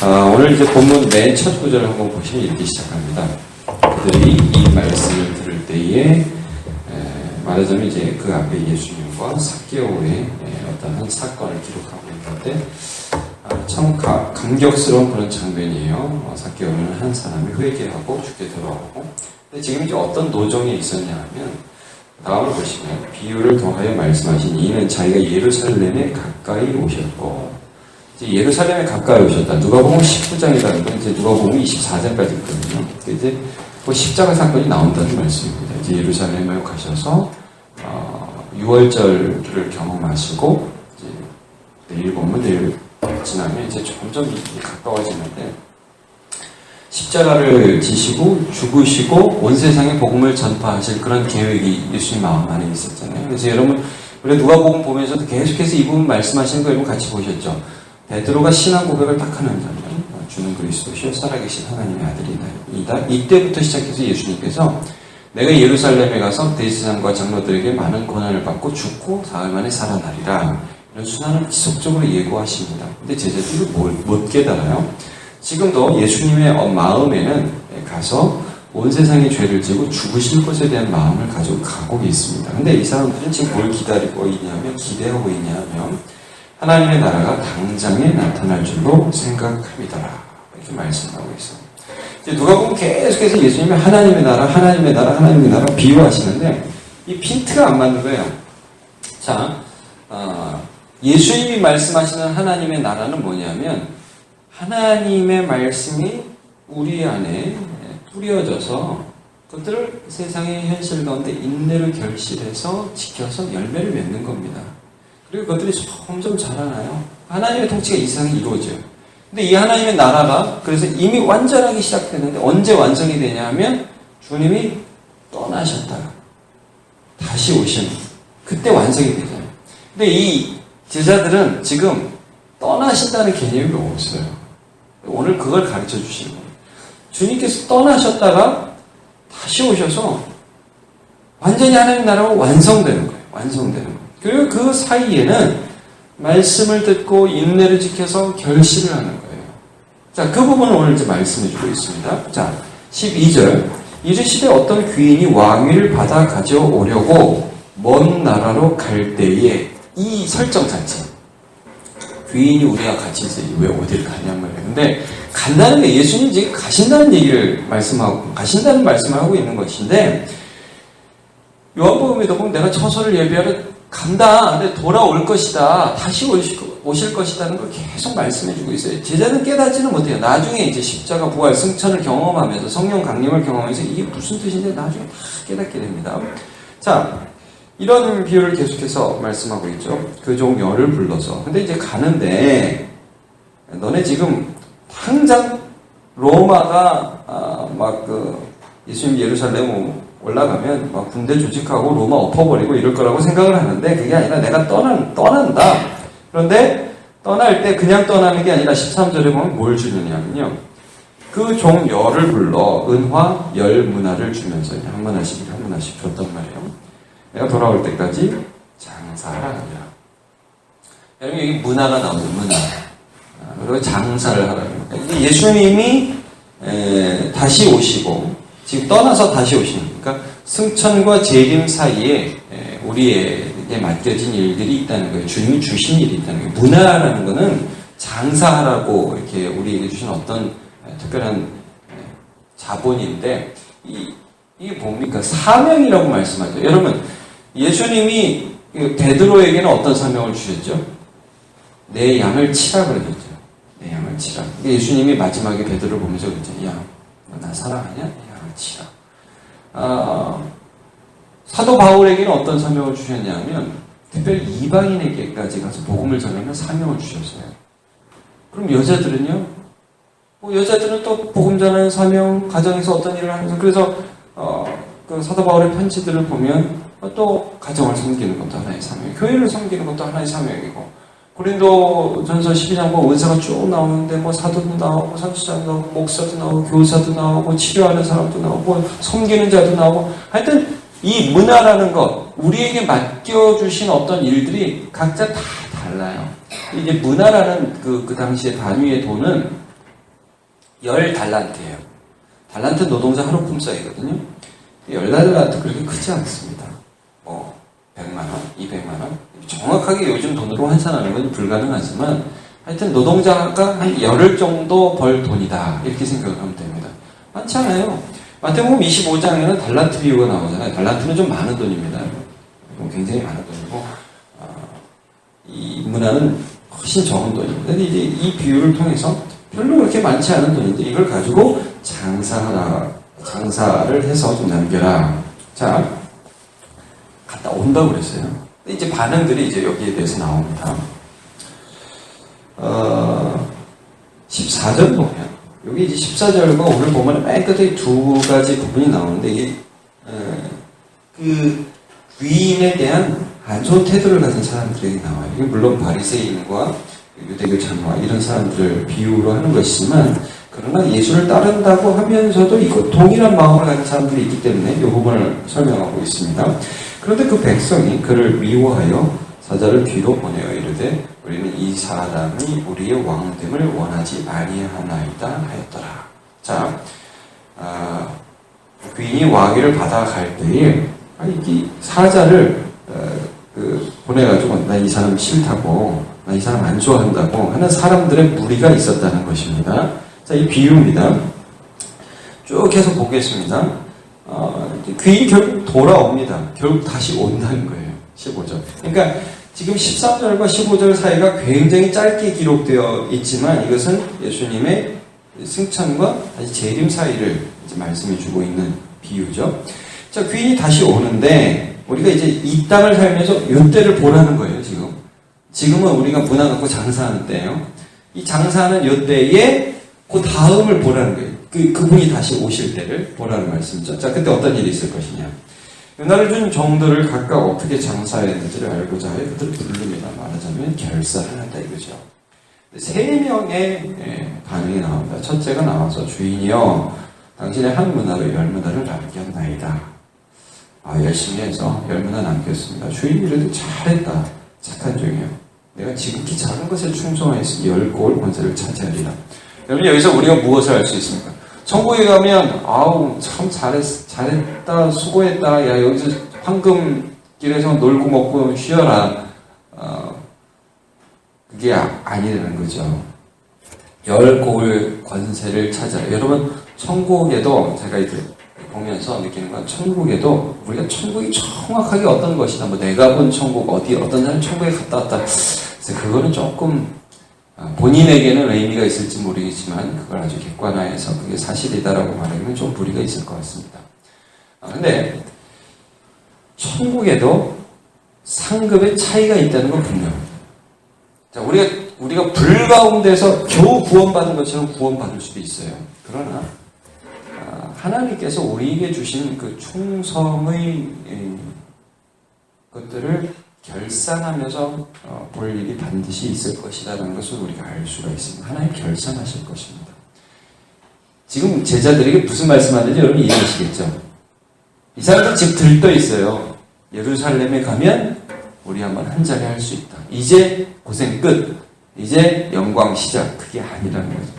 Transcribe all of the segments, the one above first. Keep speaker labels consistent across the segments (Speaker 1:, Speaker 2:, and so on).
Speaker 1: 오늘 이제 본문 맨 첫 구절을 한번 보시면 이렇게 시작합니다. 그들이 이 말씀을 들을 때에 말하자면 이제 그 앞에 예수님과 삭개오의 어떤 한 사건을 기록하고 있는데 참 감격스러운 그런 장면이에요. 삭개오는 한 사람이 회개하고 주께 돌아오고. 근데 지금 이제 어떤 노정에 있었냐 하면 다음을 보시면 비유를 통하여 말씀하신 이는 자기가 예루살렘에 가까이 오셨고, 이제 예루살렘에 가까이 오셨다. 누가복음 19장이라는 이제 누가복음 24장까지 있거든요. 이제 그 십자가 사건이 나온다는 말씀입니다. 이제 예루살렘에 가셔서 6월절을 경험하시고, 이제 내일 보면 내일 지나면 이제 점점 가까워지는데, 십자가를 지시고 죽으시고 온 세상에 복음을 전파하실 그런 계획이 예수님 마음 안에 있었잖아요. 그래서 여러분, 우리 누가복음 보면서도 계속해서 이 부분 말씀하시는 거 여러분 같이 보셨죠? 베드로가 신앙 고백을 딱 하는 장면, 주는 그리스도시요 살아계신 하나님의 아들이다. 이때부터 시작해서 예수님께서 내가 예루살렘에 가서 대제사장과 장로들에게 많은 고난을 받고 죽고 사흘 만에 살아나리라. 이런 순환을 지속적으로 예고하십니다. 근데 제자들이 못 깨달아요. 지금도 예수님의 마음에는 가서 온 세상의 죄를 지고 죽으실 것에 대한 마음을 가지고 가고 있습니다. 근데 이 사람들은 지금 뭘 기다리고 있냐면, 기대하고 있냐면 하나님의 나라가 당장에 나타날 줄로 생각합니다. 이렇게 말씀하고 있어요. 이제 누가 보면 계속해서 예수님이 하나님의 나라, 하나님의 나라, 하나님의 나라 비유하시는데 이 핀트가 안 맞는 거예요. 자, 예수님이 말씀하시는 하나님의 나라는 뭐냐면 하나님의 말씀이 우리 안에 뿌려져서 그것들을 세상의 현실 가운데 인내를 결실해서 지켜서 열매를 맺는 겁니다. 그리고 그것들이 점점 자라나요. 하나님의 통치가 이 세상에 이루어져요. 근데 이 하나님의 나라가 그래서 이미 완전하게 시작됐는데 언제 완성이 되냐 하면 주님이 떠나셨다가 다시 오시는 그때 완성이 되잖아요. 근데 이 제자들은 지금 떠나신다는 개념이 없어요. 오늘 그걸 가르쳐 주시는 거예요. 주님께서 떠나셨다가 다시 오셔서 완전히 하나님 나라가 완성되는 거예요. 완성되는 거예요. 그리고 그 사이에는 말씀을 듣고 인내를 지켜서 결실을 하는 거예요. 자, 그 부분을 오늘 이제 말씀해 주고 있습니다. 자, 12절. 이르시되 어떤 귀인이 왕위를 받아 가져오려고 먼 나라로 갈 때에 이 설정 자체. 귀인이 우리와 같이 있어요. 왜 어딜 가냔 말이에요. 근데 간다는 게 예수님 지금 가신다는 얘기를 말씀하고, 가신다는 말씀을 하고 있는 것인데, 요한복음에도 보면 내가 처소를 예비하러 간다. 근데 돌아올 것이다. 다시 오실 것이다는 걸 계속 말씀해주고 있어요. 제자는 깨닫지는 못해요. 나중에 이제 십자가 부활 승천을 경험하면서 성령 강림을 경험하면서 이게 무슨 뜻인지 나중에 다 깨닫게 됩니다. 자, 이런 비유를 계속해서 말씀하고 있죠. 그 종 열을 불러서. 근데 이제 가는데 너네 지금 당장 로마가 예수님 예루살렘 올라가면 막 군대 조직하고 로마 엎어버리고 이럴 거라고 생각을 하는데 그게 아니라 내가 떠난다. 그런데 떠날 때 그냥 떠나는 게 아니라 13절에 보면 뭘 주느냐면요. 그 종 열을 불러 은화 열 문화를 주면서 한 문화씩 줬단 말이에요. 내가 돌아올 때까지 장사하라. 여러분 여기 문화가 나오죠. 문화. 그리고 장사를 하라는 거예요. 예수님이 다시 오시고 지금 떠나서 다시 오시는 거예요. 그러니까 승천과 재림 사이에 우리에게 맡겨진 일들이 있다는 거예요. 주님이 주신 일이 있다는 거예요. 문화라는 거는 장사하라고 이렇게 우리에게 주신 어떤 특별한 자본인데 이게 뭡니까? 사명이라고 말씀하죠. 여러분 예수님이 베드로에게는 어떤 사명을 주셨죠? 내 양을 치라 그러셨죠. 내 양을 치라. 예수님이 마지막에 베드로를 보면서 그랬죠. 야, 나 사랑하냐? 내 양을 치라. 사도 바울에게는 어떤 사명을 주셨냐면 특별히 이방인에게까지 가서 복음을 전하는 사명을 주셨어요. 그럼 여자들은요? 여자들은 또 복음 전하는 사명, 가정에서 어떤 일을 하면서 그래서 그 사도 바울의 편지들을 보면 또 가정을 섬기는 것도 하나의 사명, 교회를 섬기는 것도 하나의 사명이고 고린도전서 12장 보면 은사가 쭉 나오는데 사도도 나오고 선지자도 나오고 목사도 나오고 교사도 나오고 치료하는 사람도 나오고 섬기는 자도 나오고 하여튼 이 문화라는 것 우리에게 맡겨주신 어떤 일들이 각자 다 달라요. 이제 문화라는 그 당시의 단위의 돈은 10달란트예요. 달란트 노동자 하루 품삯이거든요. 10달란트 그렇게 크지 않습니다. 100만원, 200만원. 정확하게 요즘 돈으로 환산하는 건 불가능하지만 하여튼 노동자가 한 열흘 정도 벌 돈이다. 이렇게 생각을 하면 됩니다. 많지 않아요. 마태복음 25장에는 달란트 비유가 나오잖아요. 달란트는 좀 많은 돈입니다. 굉장히 많은 돈이고 이 문화는 훨씬 적은 돈입니다. 근데 이제 이 비유를 통해서 별로 그렇게 많지 않은 돈인데 이걸 가지고 장사를 해서 좀 남겨라. 자, 갔다 온다고 그랬어요. 근데 이제 반응들이 이제 여기에 대해서 나옵니다. 14절 보면 여기 이제 14절과 오늘 보면 맨 끝에 두 가지 부분이 나오는데 이게 그 귀인에 대한 안 좋은 태도를 가진 사람들이 나와요. 이게 물론 바리새인과 유대교 장로와 이런 사람들을 비유로 하는 것이지만 그러나 예수를 따른다고 하면서도 이거 동일한 마음을 가진 사람들이 있기 때문에 이 부분을 설명하고 있습니다. 그런데 그 백성이 그를 미워하여 사자를 뒤로 보내어 이르되 우리는 이 사람이 우리의 왕됨을 원하지 아니하나이다 하였더라. 자, 귀인이 왕위를 받아갈 때에 이 사자를 보내가지고 나 이 사람 싫다고 나 이 사람 안 좋아한다고 하는 사람들의 무리가 있었다는 것입니다. 자, 이 비유입니다. 쭉 해서 보겠습니다. 귀인이 결국 돌아옵니다. 결국 다시 온다는 거예요. 15절. 그러니까 지금 13절과 15절 사이가 굉장히 짧게 기록되어 있지만 이것은 예수님의 승천과 다시 재림 사이를 이제 말씀해 주고 있는 비유죠. 자, 귀인이 다시 오는데 우리가 이제 이 땅을 살면서 이때를 보라는 거예요. 지금은 우리가 문화 갖고 장사하는 때예요. 이 장사하는 이때에 그 다음을 보라는 거예요. 그분이 다시 오실 때를 보라는 말씀이죠. 자, 그때 어떤 일이 있을 것이냐. 은혜를 준 종들을 각각 어떻게 장사했는지를 알고자 하여 그들을 부릅니다. 말하자면 결사를 한다 이거죠. 세 명의 반응이 나옵니다. 첫째가 나와서 주인이여 당신의 한 문화로 10문화를 남겼나이다. 열심히 해서 10문화 남겼습니다. 주인이 그래도 잘했다. 착한 종이요. 내가 지극히 작은 것에 충성하여서 10고을 권세를 차지하리라. 여러분 여기서 우리가 무엇을 알 수 있습니까? 천국에 가면 참 잘했다 수고했다 야 여기서 황금길에서 놀고 먹고 쉬어라 그게 아니라는 거죠. 10고을 권세를 차지하라. 여러분 천국에도 제가 이제 보면서 느끼는 건 천국에도 우리가 천국이 정확하게 어떤 것이다 내가 본 천국 어떤 사람이 천국에 갔다 왔다 그거는 조금 본인에게는 의미가 있을지 모르겠지만 그걸 아주 객관화해서 그게 사실이다라고 말하기는 좀 무리가 있을 것 같습니다. 근데 천국에도 상급의 차이가 있다는 건 분명합니다. 자, 우리가 불 가운데서 겨우 구원받은 것처럼 구원받을 수도 있어요. 그러나 하나님께서 우리에게 주신 그 충성의 것들을 결산하면서 볼 일이 반드시 있을 것이라는 것을 우리가 알 수가 있습니다. 하나님 결산하실 것입니다. 지금 제자들에게 무슨 말씀하는지 여러분 이해하시겠죠? 이 사람들 집 들떠 있어요. 예루살렘에 가면 우리 한번 한자리 할 수 있다. 이제 고생 끝. 이제 영광 시작. 그게 아니라는 거죠.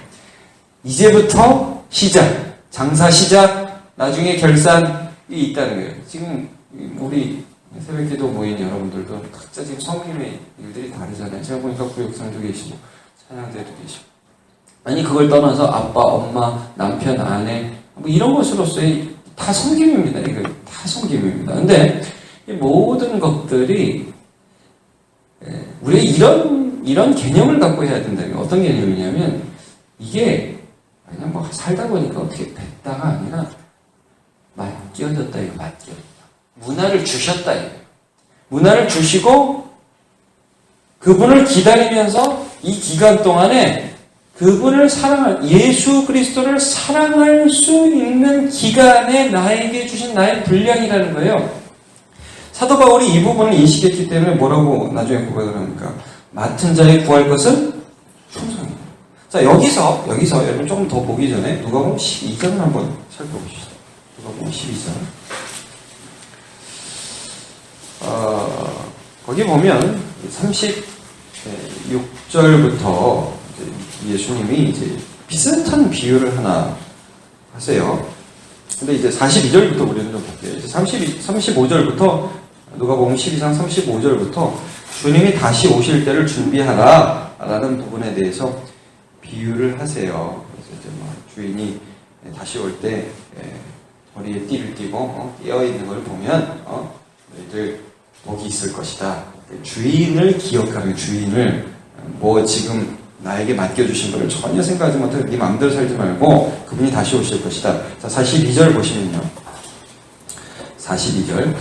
Speaker 1: 이제부터 시작. 장사 시작. 나중에 결산이 있다는 거예요. 지금 우리 새벽기도 모인 여러분들도 각자 지금 섬김의 일들이 다르잖아요. 제가 보니까 구역상도 계시고 찬양대도 계시고 아니 그걸 떠나서 아빠, 엄마, 남편, 아내 뭐 이런 것으로서의 다 섬김입니다. 이거 다 섬김입니다. 근데 이 모든 것들이 우리가 이런 개념을 갖고 해야 된다는 게 어떤 개념이냐면 이게 그냥 뭐 살다 보니까 어떻게 됐다가 아니라 맡겨졌다 이거 맡겨졌다. 문화를 주셨다 이거예요. 문화를 주시고 그분을 기다리면서 이 기간 동안에 그분을 예수 그리스도를 사랑할 수 있는 기간에 나에게 주신 나의 분량이라는 거예요. 사도 바울이 이 부분을 인식했기 때문에 뭐라고 나중에 고백을 합니까? 맡은 자에 구할 것은 충성이에요. 자, 여기서 여러분 조금 더 보기 전에 누가복음 12장을 한번 살펴보시죠. 누가복음 12장. 거기 보면 36절부터 예수님이 이제 비슷한 비유를 하나 하세요. 근데 이제 42절부터 우리는 좀 볼게요. 이제 35절부터, 누가복음 12장 35절부터 주님이 다시 오실 때를 준비하라 라는 부분에 대해서 비유를 하세요. 그래서 이제 뭐 주인이 다시 올 때 허리에 띠를 띠고 깨어있는 걸 보면 너희들 복이 있을 것이다. 주인을 기억하는, 주인을 뭐 지금 나에게 맡겨주신 것을 전혀 생각하지 못하고 네 마음대로 살지 말고 그분이 다시 오실 것이다. 자, 42절 보시면요. 42절.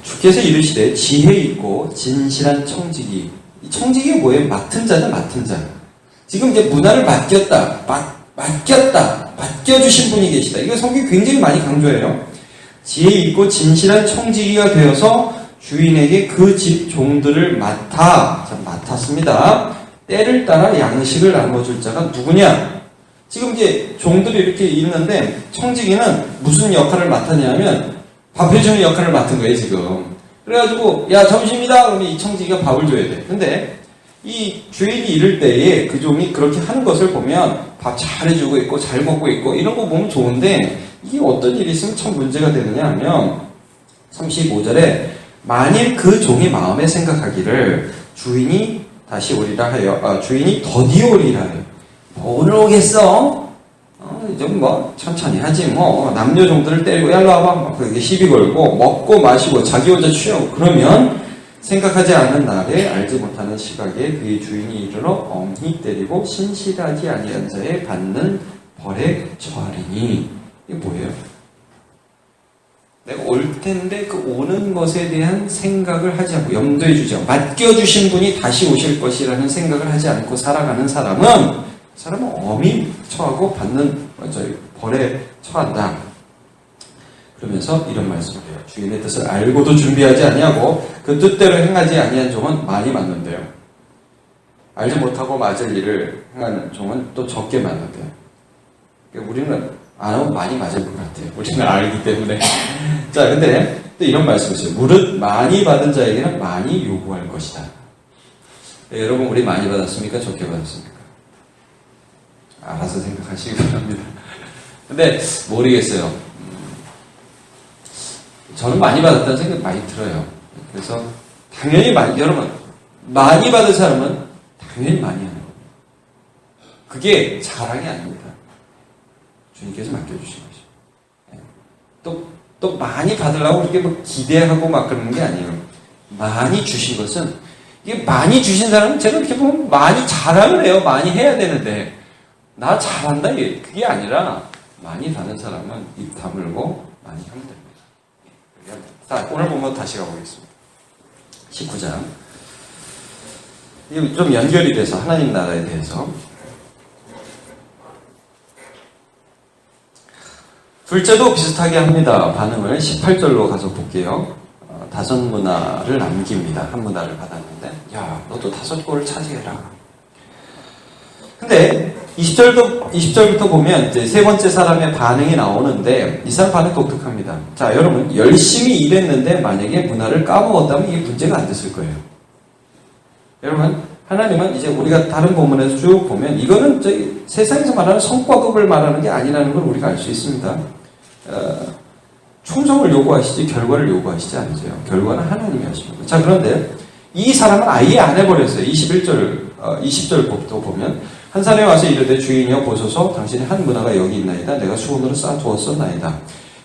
Speaker 1: 주께서 이르시되 지혜 있고 진실한 청지기. 이 청지기가 뭐예요? 맡은 자다, 맡은 자. 지금 이제 문화를 맡겨주신 분이 계시다. 이거 성경이 굉장히 많이 강조해요. 지혜 있고 진실한 청지기가 되어서 주인에게 그 집 종들을 맡았습니다. 때를 따라 양식을 나눠줄 자가 누구냐? 지금 이제 종들이 이렇게 있는데 청지기는 무슨 역할을 맡았냐면 밥 해주는 역할을 맡은 거예요, 지금. 그래가지고 야, 점심이다 그러면 이 청지기가 밥을 줘야 돼. 근데 이 주인이 이럴 때에 그 종이 그렇게 하는 것을 보면 밥 잘 해주고 있고 잘 먹고 있고 이런 거 보면 좋은데 이게 어떤 일이 있으면 참 문제가 되느냐 하면 35절에 만일 그 종이 마음에 생각하기를 주인이 다시 오리라 하여 주인이 더디어 오리라 하여 오늘 오겠어? 좀 뭐 천천히 하지 뭐 남녀 종들을 때리고 야 일로 와봐 그렇게 시비 걸고 먹고 마시고 자기 혼자 취하고 그러면 생각하지 않은 날에 알지 못하는 시각에 그의 주인이 이르러 엄히 때리고 신실하지 아니한 자에 받는 벌에 처하리니. 이게 뭐예요? 내가 올 텐데 그 오는 것에 대한 생각을 하지 않고 염두에 주지 않고 맡겨주신 분이 다시 오실 것이라는 생각을 하지 않고 살아가는 사람은 엄히 처하고 받는 벌에 처한다. 그러면서 이런 말씀을 해요. 주인의 뜻을 알고도 준비하지 아니하고 그 뜻대로 행하지 아니한 종은 많이 맞는데요. 알지 못하고 맞을 일을 행하는 종은 또 적게 맞는데요. 그러니까 우리는 안 하고 많이 맞을 것 같아요. 우리는 알기 때문에. 자, 근데 또 이런 말씀을 했어요. 무릇 많이 받은 자에게는 많이 요구할 것이다. 네, 여러분 우리 많이 받았습니까? 적게 받았습니까? 알아서 생각하시기 바랍니다. 근데 모르겠어요. 저는 많이 받았다는 생각이 많이 들어요. 그래서 당연히 여러분 많이 받은 사람은 당연히 많이 하는 겁니다. 그게 자랑이 아닙니다. 주님께서 맡겨주신 것이죠. 또 많이 받으려고 그렇게 뭐 기대하고 막 그러는 게 아니에요. 많이 주신 것은 이게 많이 주신 사람은 제가 이렇게 보면 많이 자랑을 해요. 많이 해야 되는데 나 잘한다 그게 아니라 많이 받은 사람은 입 다물고 많이 하면 됩니다. 자, 오늘 본문 다시 가보겠습니다. 19장. 이게 좀 연결이 돼서 하나님 나라에 대해서. 둘째도 비슷하게 합니다. 반응을 18절로 가서 볼게요. 5문화를 남깁니다. 1문화를 받았는데 야, 너도 5골을 차지해라. 근데 20절부터 보면 이제 세 번째 사람의 반응이 나오는데 이 사람 반응 독특합니다. 자, 여러분 열심히 일했는데 만약에 문화를 까먹었다면 이게 문제가 안 됐을 거예요. 여러분 하나님은 이제 우리가 다른 본문에서 쭉 보면 이거는 저희 세상에서 말하는 성과급을 말하는 게 아니라는 걸 우리가 알 수 있습니다. 충성을 요구하시지 결과를 요구하시지 않으세요. 결과는 하나님이 하십니다. 자, 그런데 이 사람은 아예 안 해버렸어요. 20절부터 보면 한 사람이 와서 이르되 주인이여 보소서 당신의 한 문화가 여기 있나이다. 내가 수원으로 쌓아두었었나이다.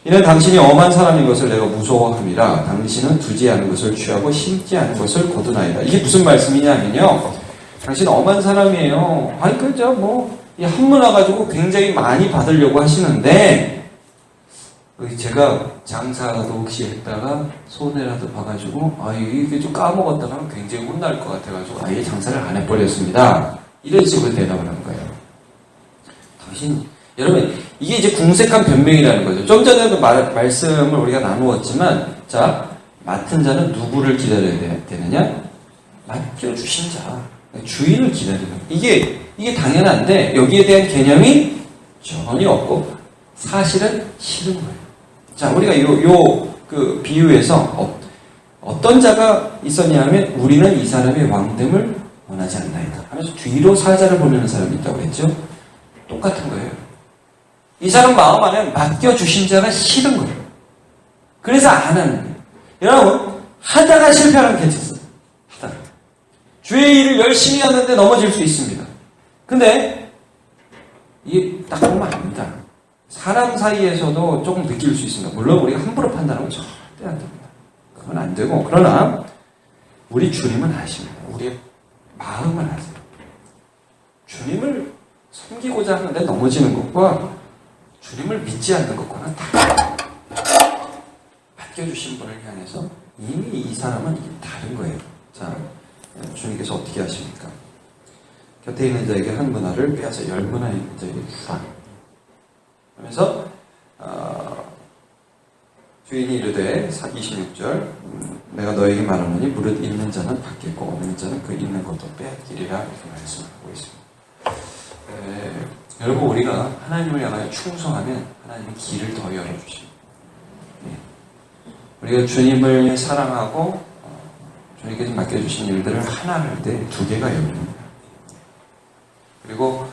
Speaker 1: 이는 당신이 엄한 사람인 것을 내가 무서워함이라. 당신은 두지 않은 것을 취하고 심지 않은 것을 거두나이다. 이게 무슨 말씀이냐면요. 당신은 엄한 사람이에요. 아니 그죠 뭐 이 한 문화 가지고 굉장히 많이 받으려고 하시는데 제가 장사라도 혹시 했다가 손해라도 봐가지고 이게 좀 까먹었다가 굉장히 혼날 것 같아가지고 아예 장사를 안 해버렸습니다. 이런 식으로 대답을 한 거예요. 여러분, 이게 이제 궁색한 변명이라는 거죠. 좀 전에도 말씀을 우리가 나누었지만, 자, 맡은 자는 누구를 기다려야 되느냐? 맡겨주신 자. 주인을 기다리는. 이게 당연한데, 여기에 대한 개념이 전혀 없고, 사실은 싫은 거예요. 자, 우리가 그 비유에서 어떤 자가 있었냐 하면, 우리는 이 사람의 왕됨을 원하지 않나이다 하면서 뒤로 사자를 보내는 사람이 있다고 했죠. 똑같은 거예요. 이 사람 마음 안에 맡겨주신 자가 싫은 거예요. 그래서 안 하는 거예요. 여러분, 하다가 실패하면 괜찮습니다. 하다가. 주의 일을 열심히 하는데 넘어질 수 있습니다. 근데 이게 딱 보면 압니다. 사람 사이에서도 조금 느낄 수 있습니다. 물론 우리가 함부로 판단하면 절대 안 됩니다. 그건 안 되고, 그러나 우리 주님은 아십니다. 우리의 마음을 아세요. 주님을 섬기고자 하는데 넘어지는 것과 주님을 믿지 않는 것과는 다 맡겨주신 분을 향해서 이미 이 사람은 이게 다른 거예요. 자, 주님께서 어떻게 하십니까? 곁에 있는 자에게 한 문화를 빼앗아 열 문화 있는 자에게 주라. 그러면서 주인이 이르되 26절 내가 너에게 말하노니 무릇 있는 자는 받겠고 없는 자는 그 있는 것도 빼앗기리라 이렇게 말씀하고 있습니다. 여러분, 우리가 하나님을 향하여 충성하면 하나님이 길을 더 열어주십니다. 우리가 주님을 사랑하고 주님께서 맡겨주신 일들을 하나 할 때 두 개가 열립니다. 그리고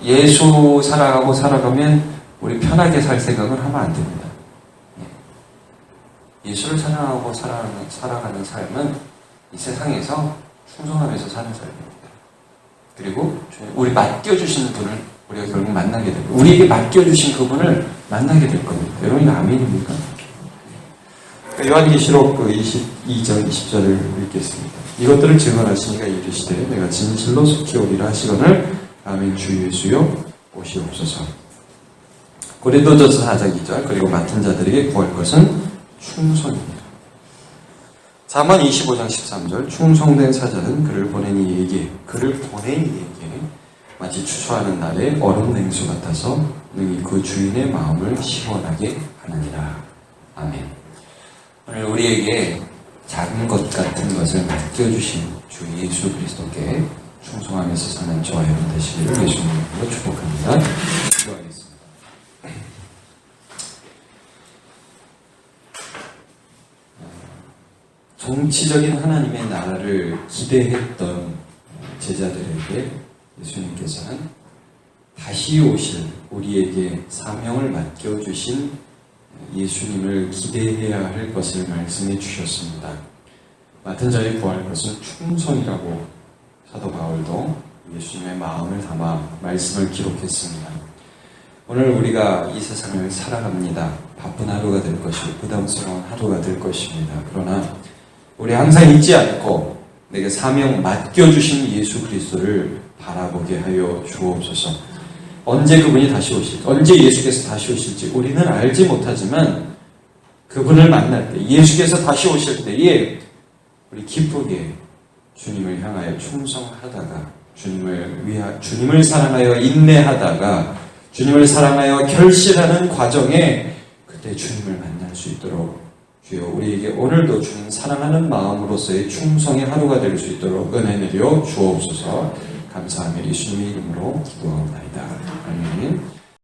Speaker 1: 예수 사랑하고 살아가면 우리 편하게 살 생각을 하면 안 됩니다. 예수를 사랑하고 살아가는 삶은 이 세상에서 충성하면서 사는 삶입니다. 그리고 우리 맡겨주신 분을 우리가 결국 만나게 될 거예요. 우리에게 맡겨주신 그분을 만나게 될 겁니다. 여러분, 이거 아멘입니까? 요한계시록 22절, 20절을 읽겠습니다. 이것들을 증언하시니가 이르시되 내가 진실로 속히 오리라 하시거늘 아멘. 주 예수여 오시옵소서. 고린도전서 4장 2절 그리고 맡은 자들에게 구할 것은 충성입니다. 잠언 25장 13절 충성된 사자는 그를 보낸 이에게 마치 추수하는 날에 얼음 냉수 같아서 능히 그 주인의 마음을 시원하게 하느니라. 아멘. 오늘 우리에게 작은 것 같은 것을 맡겨주신 주 예수 그리스도께 충성하면서 사는 저와 여러분 되시기를 예수님으로 축복합니다. 기도하겠습니다. 정치적인 하나님의 나라를 기대했던 제자들에게 예수님께서는 다시 오실 우리에게 사명을 맡겨주신 예수님을 기대해야 할 것을 말씀해 주셨습니다. 맡은 자에 구할 것은 충성이라고 사도 바울도 예수님의 마음을 담아 말씀을 기록했습니다. 오늘 우리가 이 세상을 살아갑니다. 바쁜 하루가 될 것이고 부담스러운 하루가 될 것입니다. 그러나 우리 항상 잊지 않고 내게 사명 맡겨주신 예수 그리스도를 바라보게 하여 주옵소서. 언제 그분이 다시 오실지, 언제 예수께서 다시 오실지 우리는 알지 못하지만 그분을 만날 때, 예수께서 다시 오실 때에 우리 기쁘게 주님을 향하여 충성하다가 주님을 사랑하여 인내하다가 주님을 사랑하여 결실하는 과정에 그때 주님을 만날 수 있도록 주여 우리에게 오늘도 주님 사랑하는 마음으로서의 충성의 하루가 될 수 있도록 은혜 내려 주옵소서. 감사하며 예수님의 이름으로 기도하옵나이다. 아멘.